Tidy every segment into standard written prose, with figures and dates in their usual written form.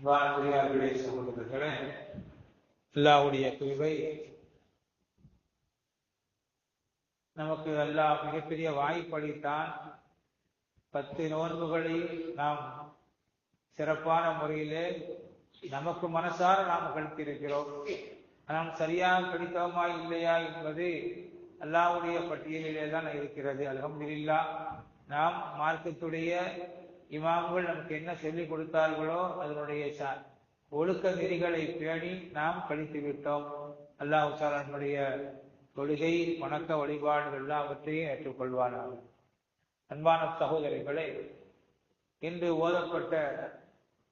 வானொலியாருடைய சகோதரர்களே, அல்லாஹ்வுடைய கிருபை நமக்கு அல்லாஹ் மிகப்பெரிய வாய்ப்பளித்தான். 10 நோன்புகளை நாம் சிறப்பான முறையிலே நமக்கு மனசார நாம் கழித்திருக்கிறோம். நாம் சரியாக கழித்தோமா இல்லையா என்பது அல்லாஹ்வுடைய பட்டியலிலே தான் இருக்கிறது. அல்ஹம்துலில்லாஹ், நாம் மார்க்கத்துடைய இமாம்கள் நமக்கு என்ன சொல்லிக் கொடுத்தார்களோ அதனுடைய ஒழுக்க நெறிகளை பேணி நாம் கழித்து விட்டோம். அல்லாஹ் தஆலாவுடைய தொழுகை, வணக்க வழிபாடுகள் எல்லாவற்றையும் ஏற்றுக்கொள்வானாக. அன்பான சகோதரிகளே, இன்று ஓதப்பட்ட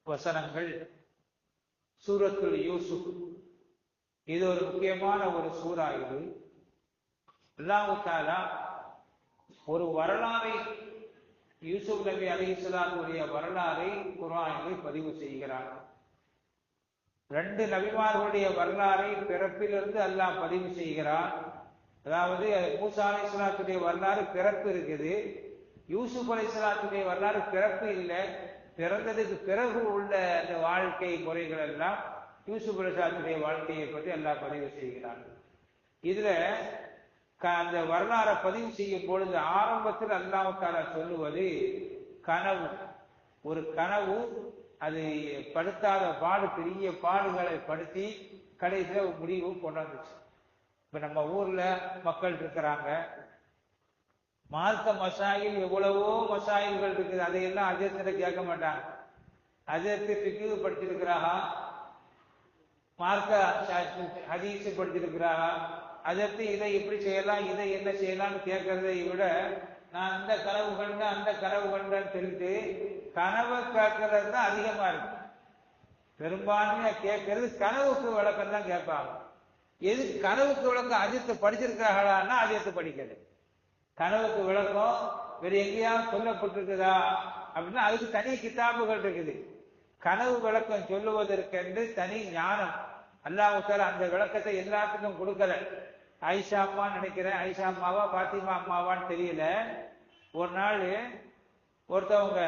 வசனங்கள் சூரத்துல் யூசுப். இது ஒரு முக்கியமான ஒரு சூரா. இது அல்லாஹ் தஆலா ஒரு வரலாறை, யூசுப் நபி அலைஹிஸ்ஸலாமுடைய வரலாறை குர்ஆனில் பதிவு செய்கிறார். 2 நபிமார்களுடைய வரலாறை பிறப்பிலிருந்து அல்லாஹ் பதிவு செய்கிறார். அதாவது மூசா அலைஹிஸ்ஸலாத்துடைய வரலாறு பிறப்பு இருக்குது, யூசுப் அலைஹிஸ்ஸலாத்துடைய வரலாறு பிறப்பு இல்லை, பிறந்ததுக்கு பிறகு உள்ள அந்த வாழ்க்கை முறைகள் எல்லாம் யூசுப் அலைஹிஸ்ஸலாத்துடைய வாழ்க்கையை பற்றி அல்லாஹ் பதிவு செய்கிறார். இதுல அந்த வரலாறை பதிவு செய்யும் பொழுது ஆரம்பத்தில் அல்லாஹ் தஆலா சொல்லுவது கனவு. ஒரு கனவு, அது படுத்தாத பாடு, பெரிய பாடுகளை படுத்தி கடைசியில் முடிவு கொண்டாந்துச்சு. இப்ப நம்ம ஊர்ல மக்கள் இருக்கிறாங்க, மார்க்க மசாயில் எவ்வளவோ மசாயில்கள் இருக்குது, அதையெல்லாம் அஜத்திட்ட கேட்க மாட்டாங்க. அஜத்து ஃபிக்ஹ் படிச்சிருக்கிறாரா, மார்க்க ஹதீஸ் படிச்சிருக்கிறாரா, அதற்கு இதை எப்படி செய்யலாம், இதை என்ன செய்யலாம்னு கேட்கறதை விட நான் இந்த கனவு கண்டேன் அந்த கனவு கண்டேன்னு சொல்லிட்டு கனவை கேட்கறது தான் அதிகமா இருக்கு. பெரும்பான்மையா கேட்கறது கனவுக்கு விளக்கம் தான் கேட்பாங்க. எது கனவுக்கு விளக்கம் அஜித்து படிச்சிருக்கிறார்களான்னா அஜித்து படிக்கிறது. கனவுக்கு விளக்கம் வேற எங்கேயாவது சொல்லப்பட்டிருக்குதா அப்படின்னா அதுக்கு தனி கிதாபுகள் இருக்குது. கனவு விளக்கம் சொல்லுவதற்கென்று தனி ஞானம் அல்லாஹ் தஆலா அந்த விளக்கத்தை எல்லாத்துக்கும் கொடுக்கல. ஆயிஷா அம்மா நினைக்கிறேன், ஆயிஷா அம்மாவா பாத்திமா அம்மாவான்னு தெரியல, ஒரு நாள் ஒருத்தவங்க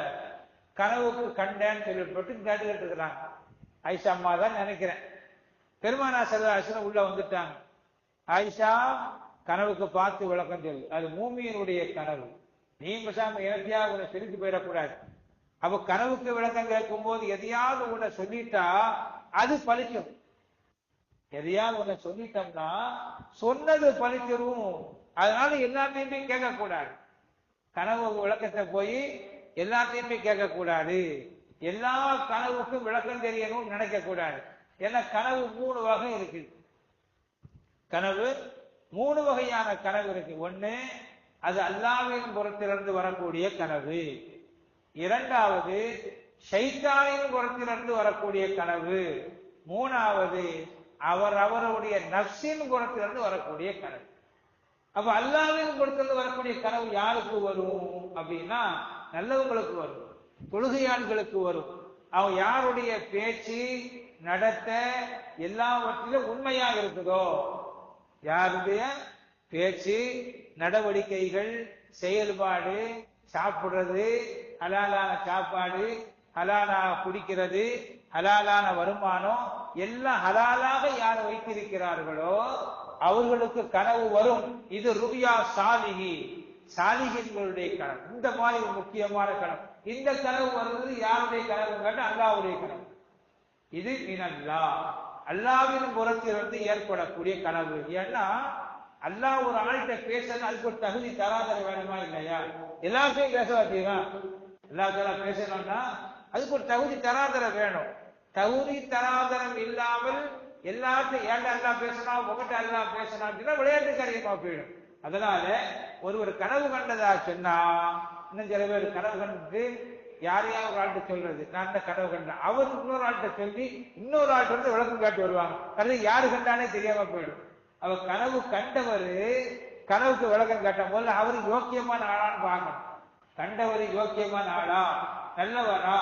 கனவுக்கு கண்டேன்னு சொல்லிப்பட்டு கேட்டுக்கிட்டு இருக்கிறாங்க. ஆயிஷா அம்மா தான் நினைக்கிறேன். பெருமானார் ஸல்லல்லாஹு அலைஹி வஸல்லம் உள்ள வந்துட்டாங்க. ஆயிஷா, கனவுக்கு பார்த்து விளக்கம் சொல்லு, அது மூமியினுடைய கனவு, நீ பேசாம எனத்தியாக உன்னை சிரித்து போயிடக்கூடாது. அப்ப கனவுக்கு விளக்கம் கேட்கும் போது எதையாவது உன்னை சொல்லிட்டா அது பலிக்கும். எதையாவது உன்னை சொல்லிட்டோம்னா சொன்னது பலிச்சிரும். அதனால எல்லாத்தையுமே கேட்கக்கூடாது. கனவு விளக்கத்தை போய் எல்லாத்தையுமே கேட்கக்கூடாது. எல்லா கனவுக்கும் விளக்கம் தெரியணும்னு நினைக்க கூடாது. ஏன்னா கனவு 3 வகை இருக்கு. கனவு 3 வகையான கனவு இருக்கு. ஒண்ணு, அது அல்லாஹ்வின் புறத்திலிருந்து வரக்கூடிய கனவு. இரண்டாவது, ஷைத்தானின் புறத்திலிருந்து வரக்கூடிய கனவு. மூணாவது, அவருடைய நஃப்ஸின் புறத்திலிருந்து வரக்கூடிய கனவு. அப்ப அல்லாஹ்வின் புறத்திலிருந்து வரக்கூடிய கனவு யாருக்கு வரும் அப்படின்னா நல்லவங்களுக்கு வரும், தொழுகையான்களுக்கு வரும். அவன் யாருடைய பேச்சு நடத்த எல்லாவற்றிலும் உண்மையாக இருக்குதோ, யாருடைய பேச்சு நடவடிக்கைகள் செயல்பாடு, சாப்பிடுறது ஹலாலான சாப்பாடு, ஹலாலான குடிக்கிறது, ஹலாலான வருமானம் எல்லாம் ஹலாலாக யார் வைத்திருக்கிறார்களோ அவர்களுக்கு கனவு வரும். இது ருபியா சாலிஹி, சாலிஹின்களுடைய கனவு. இந்த மாதிரி ஒரு முக்கியமான கனவு. இந்த கனவு வருவது யாருடைய கனவு கேட்டா அல்லாஹ்வுடைய கனவு. இது மினல்லாஹ், அல்லாஹ்வின் புறத்திலிருந்து ஏற்படக்கூடிய கனவு. ஏன்னா அல்லாஹ் ஒரு ஆள்கிட்ட பேசணும், அதுக்கு ஒரு தகுதி தராதர வேணுமா இல்லையா? எல்லாத்தையும் பேச வச்சுக்கலாம். எல்லாத்தையும் பேசணும்னா அதுக்கு ஒரு தகுதி தராதர வேணும். தகுதி தராதரம் இல்லாமல் எல்லாத்தையும் ஏன்டா எல்லாம் பேசணும், உங்ககிட்ட எல்லாம் பேசணும் அப்படின்னா விளையாட்டு காரியமா போயிடும். அதனால ஒரு கனவு கண்டதா சொன்னா, இன்னும் சில பேர் கனவு கண்டு யாரையாவது ஒரு ஆள்கிட்ட சொல்றது, நான் இந்த கனவு கண்டேன், அவர் இன்னொரு ஆள்கிட்ட சொல்லி இன்னொரு ஆள்கிட்ட வந்து விளக்கம் காட்டி வருவாங்க. அது யாரு கண்டானே தெரியாம போயிடும். அவர் கனவு கண்டவர் கனவுக்கு விளக்கம் காட்டும் போது அவரு யோக்கியமான ஆளான்னு பார்க்கணும். கண்டவர் யோக்கியமான ஆளா, நல்லவரா,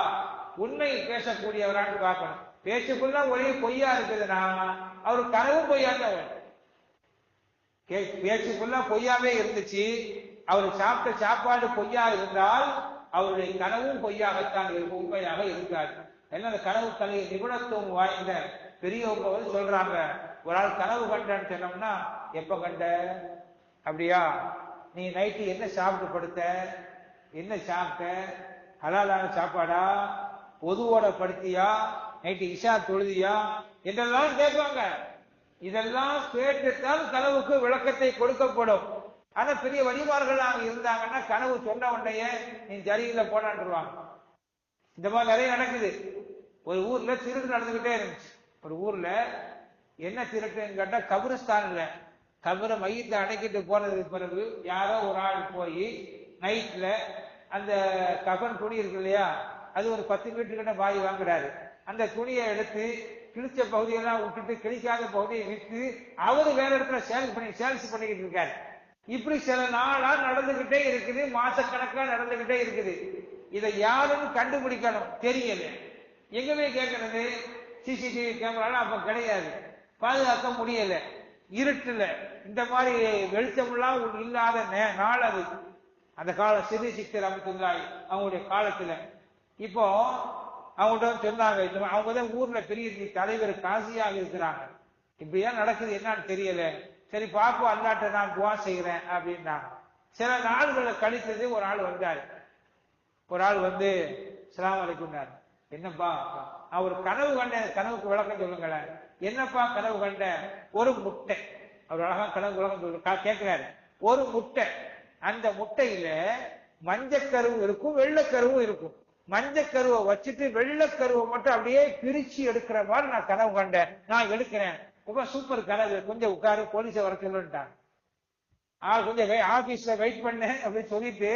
உண்மை பேசக்கூடியவரான்னு பார்க்கணும். பேச்சுக்குள்ள ஒரே பொய்யா இருக்குதுன்னா அவரு கனவு பொய்யாதான் வேணும். பேச்சுக்குள்ள பொய்யாவே இருந்துச்சு, அவர் சாப்பிட்ட சாப்பாடு பொய்யா இருந்தால் அவருடைய கனவும் பொய்யாகத்தான் இருக்கும், உண்மையாக இருக்காது. ஏன்னா அந்த கனவு கலை நிபுணத்துவம் வாய்ந்த பெரியவங்க வந்து சொல்றாங்க, ஒரு ஆள் கனவு கண்டன்னு சொன்னோம்னா, எப்ப கண்ட அப்படியா, நீ நைட்டு என்ன சாப்பிட்டு படுத்த, என்ன சாப்பிட்ட, ஹலாலான சாப்பாடா, பொதுவோட படுத்தியா, நைட்டு இஷா தொழுதியா என்றெல்லாம் கேட்பாங்க. இதெல்லாம் கேட்டுத்தான் கனவுக்கு விளக்கத்தை கொடுக்கப்படும். ஆனா பெரிய வழிபாடுகளாக இருந்தாங்கன்னா கனவு சொன்ன உடனே நீ ஜரியில போனான்ருவாங்க. இந்த மாதிரி நிறைய நடக்குது. ஒரு ஊர்ல திருட்டு நடந்துகிட்டே இருந்துச்சு. ஒரு ஊர்ல என்ன திருட்டுன்னு கேட்டா, கபிரிஸ்தான்ல கபிரை மையத்தை அடைக்கிட்டு போனதுக்கு பிறகு யாரோ ஒரு ஆள் போய் நைட்ல அந்த கபன் துணி இருக்கு இல்லையா, அது ஒரு 10 மீட்டர் வாங்கி வாங்குறாரு. அந்த துணியை எடுத்து கிழிச்ச பகுதியெல்லாம் விட்டுட்டு கிழிக்காத பகுதியை விற்று அவரு வேற இடத்துல சேல்ஸ் பண்ணிக்கிட்டு இருக்காரு. இப்படி சில நாளா நடந்துகிட்டே இருக்குது, மாசக்கணக்கா நடந்துகிட்டே இருக்குது. இதை யாரும் கண்டுபிடிக்கணும், தெரியல. எங்கவே கேட்கறது, சிசிடிவி கேமரா அப்ப கிடையாது, பாதுகாக்க முடியல, இருட்டுல இந்த மாதிரி வெளிச்சம்லாம் இல்லாத நாள் அது. அந்த கால சிறு சித்தர் அமைத்துள்ளாய் அவங்களுடைய காலத்துல. இப்போ அவங்கள்ட்ட சொன்னாங்க, அவங்க தான் ஊர்ல பெரிய தலைவர் காசியாக இருக்கிறாங்க, இப்படியா நடக்குது என்னன்னு தெரியல, சரி பாப்போம் அல்லாட்ட நான் துவா செய்கிறேன் அப்படின்னாங்க. சில நாள்களை கழித்தது ஒரு ஆள் வந்தாரு. ஒரு ஆள் வந்து அஸ்ஸலாமு அலைக்கும்னாரு. என்னப்பா, நான் ஒரு கனவு கண்டேன், கனவுக்கு விளக்கம் சொல்லுங்களேன். என்னப்பா கனவு கண்ட? ஒரு முட்டை. அவர் அழகா கனவு விளக்கம் சொல்ல கேட்கிறாரு. ஒரு முட்டை, அந்த முட்டையில மஞ்சக்கருவு இருக்கும், வெள்ளைக்கருவும் இருக்கும். மஞ்சக்கருவை வச்சுட்டு வெள்ளைக்கருவை மட்டும் அப்படியே பிரிச்சு எடுக்கிற மாதிரி நான் கனவு கண்டேன், நான் எடுக்கிறேன். ரொம்ப சூப்பர் கனவு, கொஞ்சம் உட்காரு, போலீஸை வர சொல்லுட்டாங்க. கொஞ்சம் ஆபீஸ்ல வெயிட் பண்ண அப்படின்னு சொல்லிட்டு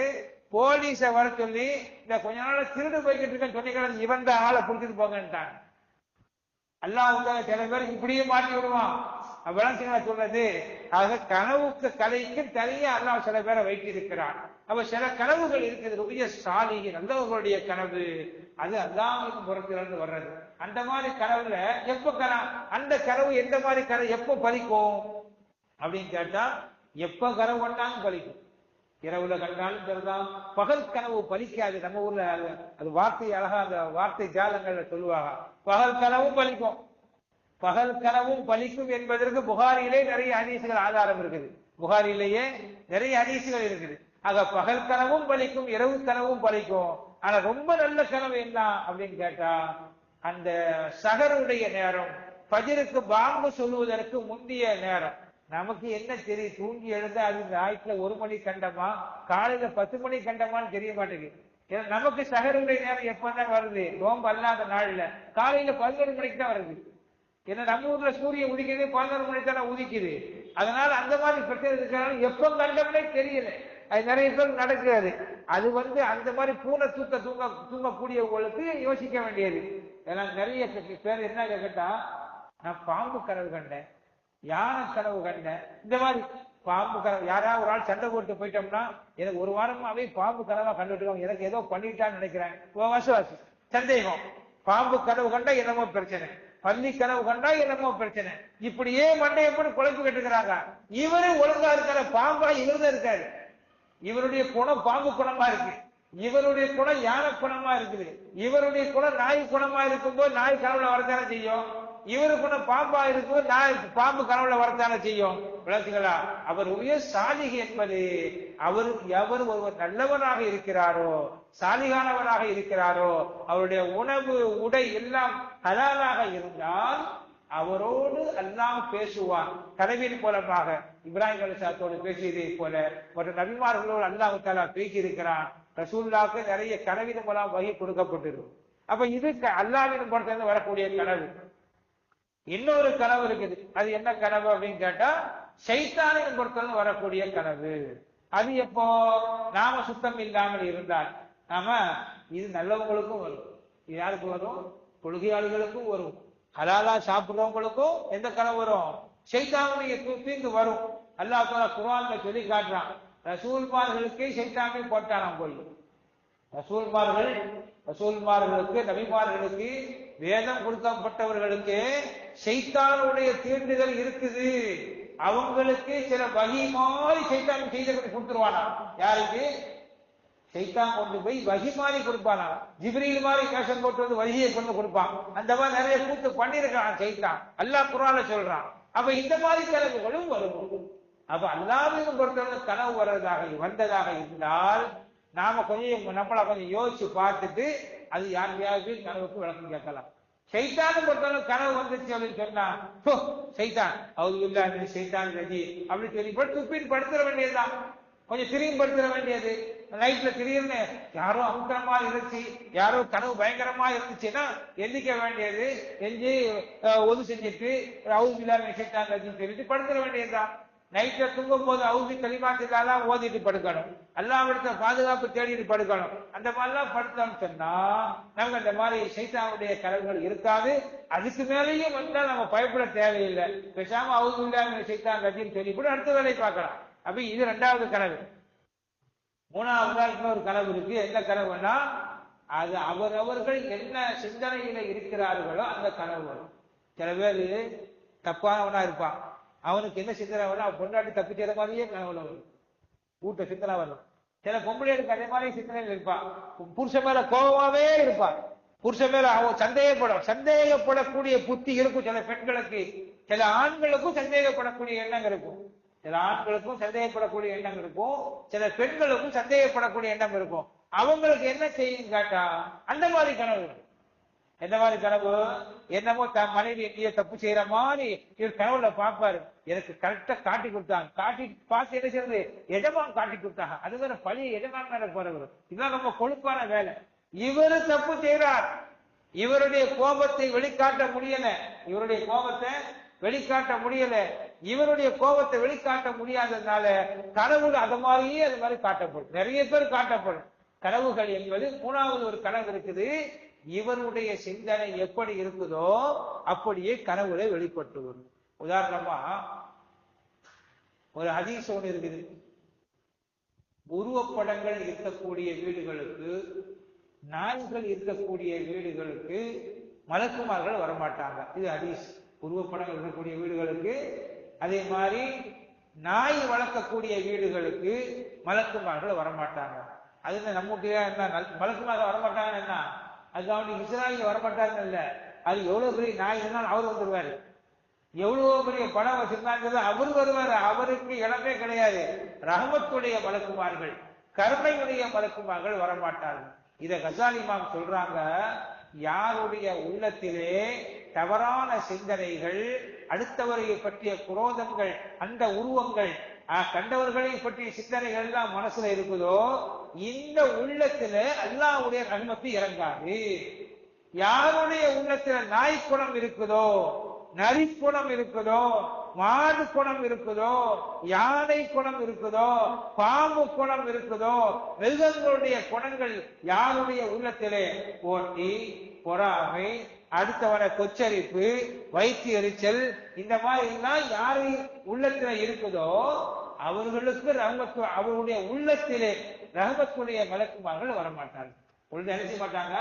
போலீஸை வர சொல்லி, இந்த கொஞ்ச நாள் திருடு போய்கிட்டு இருக்கேன்னு சொன்னீங்க, இவன் தான் ஆளை பிடிச்சிட்டு போங்கன்ட்டாங்க. அல்லாஹ் சில பேர் இப்படியே மாட்டி விடுவான். விளங்க சொல்றது, ஆக கனவுக்கு கலைக்கு தனியா அல்லாஹ் சில பேரை வைத்து இருக்கிறான். அப்ப சில கனவுகள் இருக்குது, உரிய சாலிகி நல்லவர்களுடைய கனவு, அது அல்லாஹ்வின் புறத்திலிருந்து வர்றது. அந்த மாதிரி கனவுல எப்ப அந்த கனவு எந்த மாதிரி கனவு எப்ப பலிக்கும் அப்படின்னு கேட்டா, எப்ப கனவு கண்டாலும் பலிக்கும். இரவுல கண்டாலும் சரிதான், பகல் கனவு பலிக்காது. நம்ம ஊர்ல அது வார்த்தை அழகா அந்த வார்த்தை ஜாலங்கள்ல சொல்லுவாங்க, பகல் கனவும் பலிக்கும். பகல் கனவும் பலிக்கும் என்பதற்கு புகாரியிலே நிறைய ஹதீசுகள் ஆதாரம் இருக்குது. புகாரிலேயே நிறைய ஹதீசுகள் இருக்குது. ஆக பகல் கனவும் பலிக்கும், இரவு கனவும் பலிக்கும். ஆனா ரொம்ப நல்ல கனவு என்ன அப்படின்னு கேட்டா, அந்த சஹருடைய நேரம், ஃபஜ்ருக்கு பாங்கு சொல்லுவதற்கு முந்தைய நேரம். நமக்கு என்ன தெரியும், தூங்கி எழுந்தா அது நாய்க்குல 1 மணி கண்டமா, காலையில 10 மணி கண்டமான்னு தெரிய மாட்டேங்குது. நமக்கு சஹருடைய நேரம் எப்பதான் வருது, நோம்பு அல்லாத நாள்ல காலையில 11 மணிக்கு தான் வருது. ஏன்னா நம்ம ஊர்ல சூரியன் உதிக்கிறது 11 மணிக்கு தானே உதிக்குது. அதனால அந்த மாதிரி பிரச்சனை இருக்கிறாங்க, எப்ப கண்டவனே தெரியல. அது நிறைய பேர் நடக்கிறது. அது அந்த மாதிரி பூனை தூங்கக்கூடியவங்களுக்கு யோசிக்க வேண்டியது. ஏன்னா நிறைய பேர் என்ன கேட்டா, நான் பாம்பு கனவு கண்டேன், யானை கனவு கண்டேன், இந்த மாதிரி பாம்பு கனவு. யாராவது ஒரு ஆள் சண்டை போட்டு போயிட்டோம்னா, எனக்கு 1 வாரமாவே பாம்பு கனவா கண்டுட்டு எனக்கு ஏதோ பண்ணிட்டான்னு நினைக்கிறேன், சந்தேகம். பாம்பு கனவு கண்டா என்னமோ பிரச்சனை, பள்ளி கனவு கண்டா என்னமோ பிரச்சனை, இப்படியே மண்டையை போட்டு குழப்பி கட்டுக்கிறாங்க. இவரு ஒழுங்கா இருக்கிற பாம்பா இவருதான் இருக்காரு. இவருடைய குணம் பாம்பு குணமா இருக்கு, இவருடைய குணம் யானை குணமா இருக்குது, இவருடைய குணம் நாய் குணமா இருக்கும்போது நாய் கனவுல வரத்தானே செய்யும், இவரு குணம் பாம்பா இருக்கும்போது நாய் பாம்பு கனவுல வரத்தானே செய்யும். விளக்குங்களா? அவர் உரிய சாலிகி என்பது எவர் ஒருவர் நல்லவனாக இருக்கிறாரோ, சாலிகானவராக இருக்கிறாரோ, அவருடைய உணவு உடை எல்லாம் ஹலாலாக இருந்தால் அவரோடு அல்லாஹ் பேசுவான். கனவின் மூலமாக இப்ராஹிம் அலைஹிஸ்ஸலாத்தோடு பேசியதை போல ஒரு நபிமார்களோடு அல்லாஹ் தஆலா பேசி இருக்கிறான். ரசூலுல்லாஹ்க்கு நிறைய கனவின் மூலம் வகை கொடுக்கப்பட்டிருக்கும். அப்ப இது அல்லாஹ்வின் புறத்திலிருந்து வரக்கூடிய கனவு. இன்னொரு கனவு இருக்குது. அது என்ன கனவு அப்படின்னு கேட்டா, ஷைத்தானின் புறத்திலிருந்து வரக்கூடிய கனவு. அது எப்போ நாம சுத்தம் இல்லாமல் இருந்தால், நாம இது நல்லவங்களுக்கும் வரும், இது யாருக்கு வரும், கொள்கையாளிகளுக்கும் வரும், ஹலாலா சாப்பிடுறவங்களுக்கும் எந்த கனவு வரும், ஷைத்தானுடைய தீங்கு வரும். அல்லாஹ் தஆலா குர்ஆன்ல சொல்லி காட்டுறான், ரசூல்மார்களுக்கே ஷைத்தானை போட்டானாம் போய். ரசூல்மார்களுக்கு நபிமார்களுக்கு வேதம் கொடுக்கப்பட்டவர்களுக்கு ஷைத்தானுடைய தீண்டுதல் இருக்குது. அவங்களுக்கு சில வகை மாதிரி ஷைத்தான் செய்து கொடுத்துருவானா. யாருக்கு? சைத்தான் கொண்டு போய் வகி மாதிரி கொடுப்பானா, ஜிப்ரீல் மாதிரி வேஷம் போட்டு வந்து வகியை கொண்டு கொடுப்பான். அந்த மாதிரி நிறைய கூத்து பண்ணிருக்கான் சைத்தான். அல்லாஹ் குர்ஆன்ல சொல்றான். அப்ப இந்த மாதிரி கனவுகளும் வரும். அப்ப அல்லாஹ்வை பொறுத்தவரை கனவு வந்ததாக இருந்தால் நாம கொஞ்சம் நம்மள கொஞ்சம் யோசிச்சு பார்த்துட்டு அது யாரையாவது கனவுக்கு விளக்கம் கேட்கலாம். சைத்தானை பொறுத்தவரை கனவு வந்துச்சு அப்படின்னு சொன்னா சைத்தான் அவுதுல்லா சைத்தான் ரஜி அப்படின்னு சொல்லி துப்பின் படுத்துற வேண்டியதுதான். கொஞ்சம் திரும்பி படுத்துற வேண்டியது. நைட்ல திடீர்னு யாரோ அமுத்திரமா இருந்துச்சு, யாரோ கனவு பயங்கரமா இருந்துச்சுன்னா எந்திக்க வேண்டியது, எஞ்சி ஒது செஞ்சுட்டு அவுதுல்லா சைத்தான் ரஜின்னு சொல்லிட்டு படுத்துற வேண்டியதுதான். நைட்ல தூங்கும் போது அவுதி களிமாத்துக்காலாம் ஓதிட்டு படுக்கணும். அல்லாஹ்விடத்துல பாதுகாப்பு தேடிட்டு படுக்கணும். அந்த மாதிரிலாம் படுத்தோம்னு சொன்னா நமக்கு அந்த மாதிரி சைத்தானுடைய கனவுகள் இருக்காது. அதுக்கு மேலேயும் வந்தா நம்ம பயப்பட தேவையில்லை. பேசாம அவுதுல்லா சைத்தான் ரஜின்னு சொல்லி கூட அடுத்த வேலையை பார்க்கலாம். அப்ப இது 2வது கனவு. 3வதா இன்னொரு கனவு இருக்கு. என்ன கனவுன்னா அது அவரவர்கள் என்ன சிந்தனையில இருக்கிறார்களோ அந்த கனவு வரும். சில பேர் தப்பானவனா இருப்பான். அவனுக்கு என்ன சிந்தனை வரும், பொண்டாட்டி தப்பிச்சத மாதிரியே கனவுல வரும், கூட்ட சிந்தனை வரும். சில பொம்பளைகளுக்கு அதே மாதிரி சிந்தனையில் இருப்பான். புருஷன் மேல கோபமாவே இருப்பான். புருஷன் மேல அவன் சந்தேகப்படக்கூடிய புத்தி இருக்கும் சில பெண்களுக்கு. சில ஆண்களுக்கும் சந்தேகப்படக்கூடிய எண்ணம் இருக்கும். சில ஆண்களுக்கும் சந்தேகப்படக்கூடிய எண்ணம் இருக்கும். சில பெண்களுக்கும் சந்தேகப்படக்கூடிய எண்ணம் இருக்கும். அவங்களுக்கு என்ன செய்யும் கேட்டா அந்த மாதிரி கனவு இருக்கும். எந்த மாதிரி கனவு? என்னமோ தன் மனைவி எங்கேயோ தப்பு செய்யற மாதிரி இவர் கனவுல பார்ப்பாரு. எனக்கு கரெக்டா காட்டி கொடுத்தாங்க. காட்டி பார்த்து என்ன செய்யறது, எஜமான் காட்டி கொடுத்தாங்க. அது வேற பழைய எஜமான் மேல போறவர். இதுதான் ரொம்ப கொழுப்பான வேலை. இவரு தப்பு செய்யறார். இவருடைய கோபத்தை வெளிக்காட்ட முடியல. இவருடைய கோபத்தை வெளிக்காட்ட முடியல. இவருடைய கோபத்தை வெளிக்காட்ட முடியாததுனால கனவுகள் அது மாதிரி காட்டப்படும். நிறைய பேர் காட்டப்படும் கனவுகள் என்பது. 3வது ஒரு கனவு இருக்குது. இவருடைய சிந்தனை எப்படி இருக்குதோ அப்படியே கனவுல வெளிப்பட்டு வரும். உதாரணமா ஒரு ஹதீஸ் ஒன்று இருக்குது. உருவப்படங்கள் இருக்கக்கூடிய வீடுகளுக்கு, நாய்கள் இருக்கக்கூடிய வீடுகளுக்கு மலக்குமார்கள் வரமாட்டாங்க. இது ஹதீஸ். உருவப்படங்கள் இருக்கக்கூடிய வீடுகளுக்கு, அதே மாதிரி நாய் வளர்க்கக்கூடிய வீடுகளுக்கு மலக்குமார்கள் வரமாட்டாங்க. அது நம்முடைய என்ன மலக்குமார்கள் வரமாட்டாங்கன்னு என்ன, அது அவனுக்கு இஸ்ராயல் வரமாட்டாங்க இல்ல. அது எவ்வளவு பெரிய நாய் இருந்தாலும் அவர் வந்துருவாரு. எவ்வளவு பெரிய பணம் வச்சிருந்தாங்க அவர் வருவாரு. அவருக்கு இடமே கிடையாது. ரஹமத்துடைய மலக்குமார்கள், கருணையுடைய மலக்குமார்கள் வரமாட்டார்கள். இத கசாலி இமாம் சொல்றாங்க. யாருடைய உள்ளத்திலே தவறான சிந்தனைகள், அடுத்தவரை பற்றிய குரோதங்கள், அந்த உருவங்கள், கண்டவர்களை பற்றிய சிந்தனைகள் எல்லாம் மனசுல இருக்குதோ இந்த உள்ளத்துல அல்லாஹ்வுடைய ரஹ்மத்து இறங்காது. யாருடைய உள்ளத்துல நாய் குணம் இருக்குதோ, நரி குணம் இருக்குதோ, மாடு குணம் இருக்குதோ, யானை குணம் இருக்குதோ, பாம்பு குணம் இருக்குதோ, மிருகங்களுடைய குணங்கள் யாருடைய உள்ளத்திலே போட்டி, பொறாமை, அடுத்தவரை கொச்சரிப்பு, வயிற்று எரிச்சல், இந்த மாதிரி எல்லாம் யாரு உள்ளத்துல இருக்குதோ அவர்களுக்கு ரஹ்மத்து, அவருடைய உள்ளத்திலே ரஹ்மத்துடைய மலக்குமார்கள் வரமாட்டாங்க. நினைச்ச மாட்டாங்க,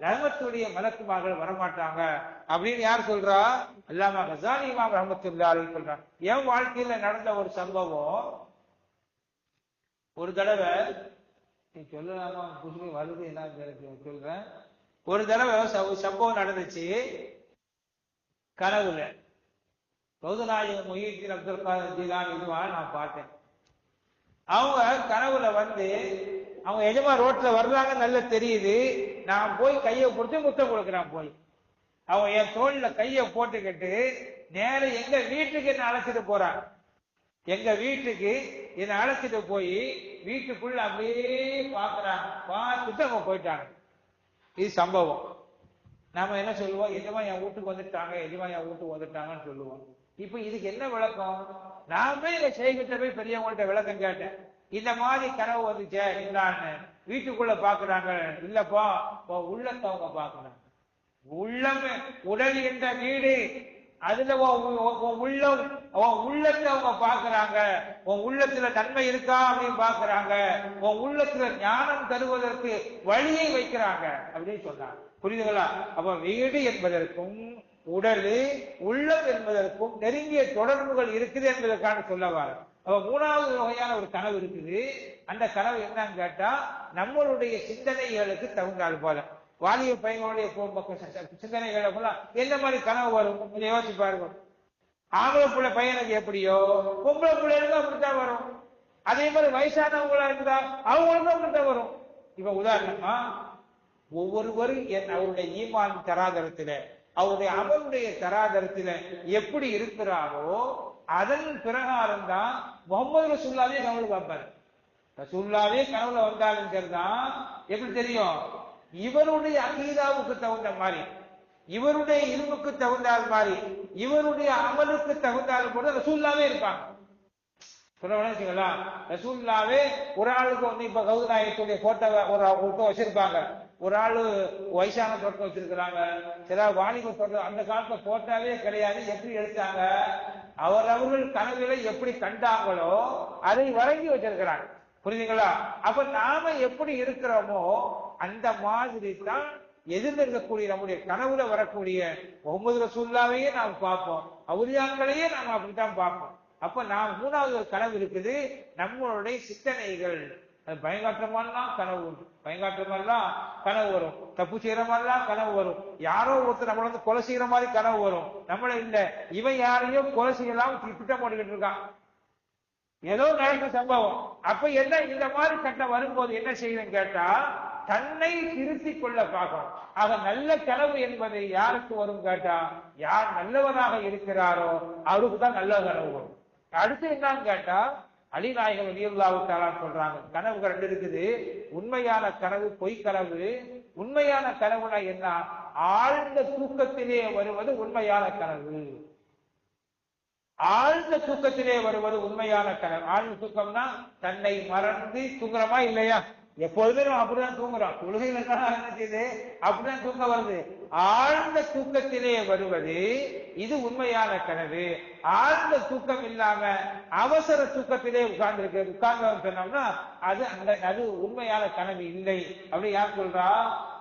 ரஹ்மத்துடைய மலக்குமார்கள் வரமாட்டாங்க அப்படின்னு யார் சொல்றா? அல்லாமா கசாலி இமாம் ரஹ்மத்துல்லாஹி அலைஹி சொல்றாங்க. என் வாழ்க்கையில நடந்த ஒரு சம்பவம். ஒரு தடவை நீ சொல்லலாமா புதுமை வருது என்ன சொல்றேன். ஒரு தடவை சம்பவம் நடந்துச்சு கனவுல. ரவுதுநாயகம் முஹியுத்தீன் அப்துல் காதர் ஜீலானி இதுவாக நான் பார்த்தேன். அவங்க கனவுல வந்து அவங்க எஜமா ரோட்ல வர்றாங்க, நல்லா தெரியுது. நான் போய் கையை பிடிச்சி முத்தம் கொடுக்குறான். போய் அவங்க என் தோல்ல கையை போட்டுக்கிட்டு நேர எங்க வீட்டுக்கு என்ன அழைச்சிட்டு போறாங்க. எங்க வீட்டுக்கு என்ன அழைச்சிட்டு போய் வீட்டுக்குள்ள அப்படியே பாக்குறாங்க. பார்த்துட்டு அவங்க போயிட்டாங்க. இது சம்பவம். நாம என்ன சொல்லுவோம்? எஜமா என் வீட்டுக்கு வந்துட்டாங்க, எஜமா என் வீட்டுக்கு வந்துட்டாங்கன்னு சொல்லுவோம். இப்ப இதுக்கு என்ன விளக்கம்? நாமே இதை செய்கிட்ட போய் பெரியவங்கள்ட்ட விளக்கம் கேட்டேன். இந்த மாதிரி கனவு வந்துச்சே என்னான்னு. வீட்டுக்குள்ள பாக்குறாங்க. இல்லப்பா உள்ளத்தை அவங்க பாக்குறாங்க. உள்ளம் உடல் என்ற வீடு, அதுல உள்ளம் உள்ளத்தை அவங்க பாக்குறாங்க. உன் உள்ளத்துல நன்மை இருக்கா அப்படின்னு பாக்குறாங்க. உன் உள்ளத்துல ஞானம் தருவதற்கு வழியை வைக்கிறாங்க அப்படின்னு சொன்னாங்க. புரியுதுங்களா? அப்ப வீடு என்பதற்கும் உடல் உள்ளம் என்பதற்கும் நெருங்கிய தொடர்புகள் இருக்குது என்பதற்கான சொல்லவாரு. அப்ப மூணாவது வகையான ஒரு கனவு இருக்குது. அந்த கனவு என்னன்னு கேட்டா நம்மளுடைய சிந்தனைகளுக்கு தகுந்தால் போல வாலிப பையனுடைய சிந்தனைகளை போல எந்த மாதிரி கனவு வரும் கொஞ்சம் யோசிச்சு பாருங்க. ஆம்பளை பிள்ளை பையனுக்கு எப்படியோ பொம்பளை பிள்ளைகளுக்கும் அப்படித்தான் வரும். அதே மாதிரி வயசானவங்களா இருந்தா அவங்களுக்கும் அப்படித்தான் வரும். இப்ப உதாரணமா ஒவ்வொருவரும் அவருடைய ஈமான் தராதரத்தில அவருடைய அமலுடைய தராதரத்தில எப்படி இருக்கிறாரோ அதன் பிரகாரம் தான் முகமது ரசூலுல்லாஹ்வே கனவுல பார்ப்பாரு. ரசூலுல்லாஹ்வே கனவுல வந்தாலும் சரிதான். எப்படி தெரியும்? இவருடைய அகீதாவுக்கு தகுந்த மாதிரி, இவருடைய இருமுக்கு தகுந்தால் மாதிரி, இவருடைய அமலுக்கு தகுந்தால் கூட ரசூலுல்லாஹ்வே இருப்பாங்க. சொல்லுங்களா, ரசூலுல்லாஹ்வே ஒரு ஆளுக்கு வந்து இப்ப கௌதநாயகத்துடைய போட்டோ ஒரு வச்சிருப்பாங்க. ஒரு ஆளு வயசான தோட்டம் வச்சிருக்கிறாங்க, சில வாலிப தோட்டம். அந்த காலத்துல போட்டாவே கிடையாது. எப்படி எடுத்தாங்க? அவர்கள் கனவுகளை எப்படி கண்டாங்களோ அதை வரைஞ்சி வச்சிருக்கிறாங்க. புரியுதுங்களா? அப்ப நாம எப்படி இருக்கிறோமோ அந்த மாதிரி தான் எதிர்ந்து இருக்கக்கூடிய நம்முடைய கனவுல வரக்கூடிய முஹம்மது ரசூலுல்லாஹ்வையே நாம் பார்ப்போம், அவுலியாக்களையே நாம் அப்படித்தான் பார்ப்போம். அப்ப நாம் மூணாவது ஒரு கனவு இருக்குது, நம்மளுடைய சிந்தனைகள். அது பயங்காற்றமெல்லாம் கனவு வரும், பயங்காற்றமெல்லாம் கனவு வரும், தப்பு செய்யற மாதிரிலாம் கனவு வரும், யாரோ ஒருத்தர் நம்மள வந்து கொலை செய்யற மாதிரி கனவு வரும். நம்மள இல்ல, இவன் யாரையோ கொலை செய்யலாம் திட்டம் போட்டுக்கிட்டு இருக்கான், ஏதோ நடந்த சம்பவம். அப்ப என்ன, இந்த மாதிரி கட்டம் வரும்போது என்ன செய்யணும் கேட்டா தன்னை திருத்திக் கொள்ள பார்க்கணும். ஆக நல்ல கனவு என்பதை யாருக்கு வரும் கேட்டா யார் நல்லவராக இருக்கிறாரோ அவருக்கு தான் நல்ல கனவு வரும். அடுத்து என்னன்னு கேட்டா அலி நாயகம் ரலியல்லாஹு தஆலா சொல்றாங்க, கனவுகள் ரெண்டு இருக்குது, உண்மையான கனவு, பொய் கனவு. உண்மையான கனவுனா என்ன? ஆழ்ந்த தூக்கத்திலே வருவது உண்மையான கனவு. ஆழ்ந்த தூக்கத்திலே வருவது உண்மையான கனவு. ஆழ்ந்த தூக்கம்னா தன்னை மறந்து தூங்குறமா இல்லையா? எப்பொழுதுமே நம்ம அப்படிதான் தூங்குறோம். தொழுகையில என்ன செய்யுது? அப்படிதான் தூக்கம் வருது. ஆழ்ந்த தூக்கத்திலே வருவது இது உண்மையான கனவு. ஆழ்ந்த தூக்கம் இல்லாம அவசர தூக்கத்திலே உட்கார்ந்து சொன்னோம்னா அது உண்மையான கனவு இல்லை. அப்படி யார் சொல்றா?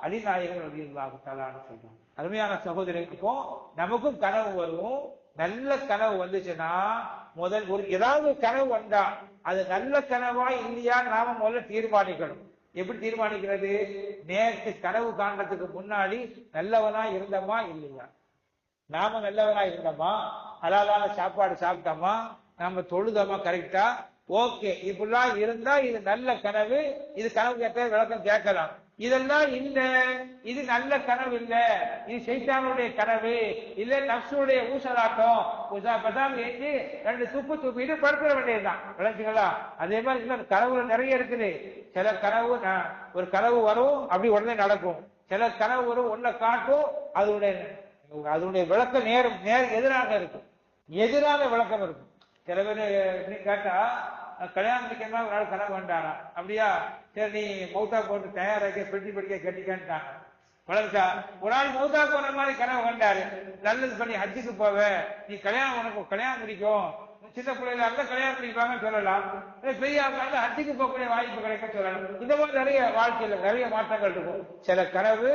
அலி நாயகம் ரலியல்லாஹு தஆலான்னு சொல்றாங்க. அருமையான சகோதரருக்கும் நமக்கும் கனவு வரும். நல்ல கனவு வந்துச்சுன்னா முதல் ஏதாவது கனவு வந்தா அது நல்ல கனவா இல்லையா நாம முதல்ல தீர்மானிக்கணும். எப்படி தீர்மானிக்கிறது? நேற்று கனவு காண்றதுக்கு முன்னாடி நல்லவனா இருந்தோமா இல்லையா? நாம நல்லவனா இருந்தோமா? ஹலாலான சாப்பாடு சாப்பிட்டோமா? நாம தொழுதோமா கரெக்டா? ஓகே, இப்படிலாம் இருந்தா இது நல்ல கனவு. இது கனவு கேட்ட விளக்கம் கேட்கலாம். இதெல்லாம் இல்ல, இது நல்ல கனவு இல்ல, இது சைத்தானுடைய கனவு, இல்ல நப்சுடைய ஊசலாட்டம், ஏற்றி ரெண்டு துப்பிட்டு படுத்துற வேண்டியதுதான். விளக்குங்களா? அதே மாதிரி இன்னொரு கனவுல நிறைய இருக்குது. சில கனவு ஒரு கனவு வரும், அப்படி உடனே நடக்கும். சில கனவு வரும், ஒன்ன காட்டும், அதனுடைய விளக்கம் நேர் எதிராக இருக்கும், எதிரான விளக்கம் இருக்கும். சில பேர் கேட்டா கல்யாணம் முடிக்கிற ஒரு நாள் கனவு வேண்டாரா? அப்படியா, சரி நீ மௌத்தா போட்டு தயாராக்க பெட்டி படிக்க கட்டிக்கான்ட்டாங்க. வளர்ச்சா ஒரு நாள் மௌத்தா போன மாதிரி கனவு கண்டாரு. நல்லது பண்ணி ஹஜ்ஜுக்கு போவ, நீ உனக்கு கல்யாணம் முடிக்கும், சின்ன பிள்ளைல இருந்தா கல்யாணம் முடிப்பாங்கன்னு சொல்லலாம், பெரிய ஆட்கள் ஹஜ்ஜுக்கு போகக்கூடிய வாய்ப்பு கிடைக்க சொல்லலாம். இந்த மாதிரி நிறைய வாழ்க்கையில நிறைய மாற்றங்கள் இருக்கும். சில கனவு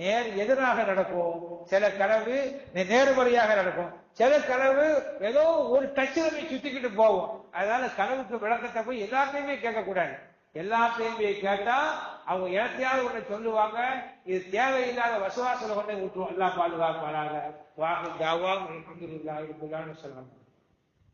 நேர் எதிராக நடக்கும், சில கனவு நேர்மறையாக நடக்கும், சில கனவு ஏதோ ஒரு டச்சில் சுத்திக்கிட்டு போகும். அதனால கனவுக்கு விளக்கத்தை போய் எல்லாத்தையுமே கேட்கக்கூடாது. எல்லாத்தையுமே கேட்டா அவங்க இடத்தையாவது ஒண்ணு சொல்லுவாங்க, இது தேவையில்லாத வசுவாசல கொண்டே விட்டுருவோம். எல்லாம் பாதுகாப்பாளாக வாங்க சொல்லலாம்.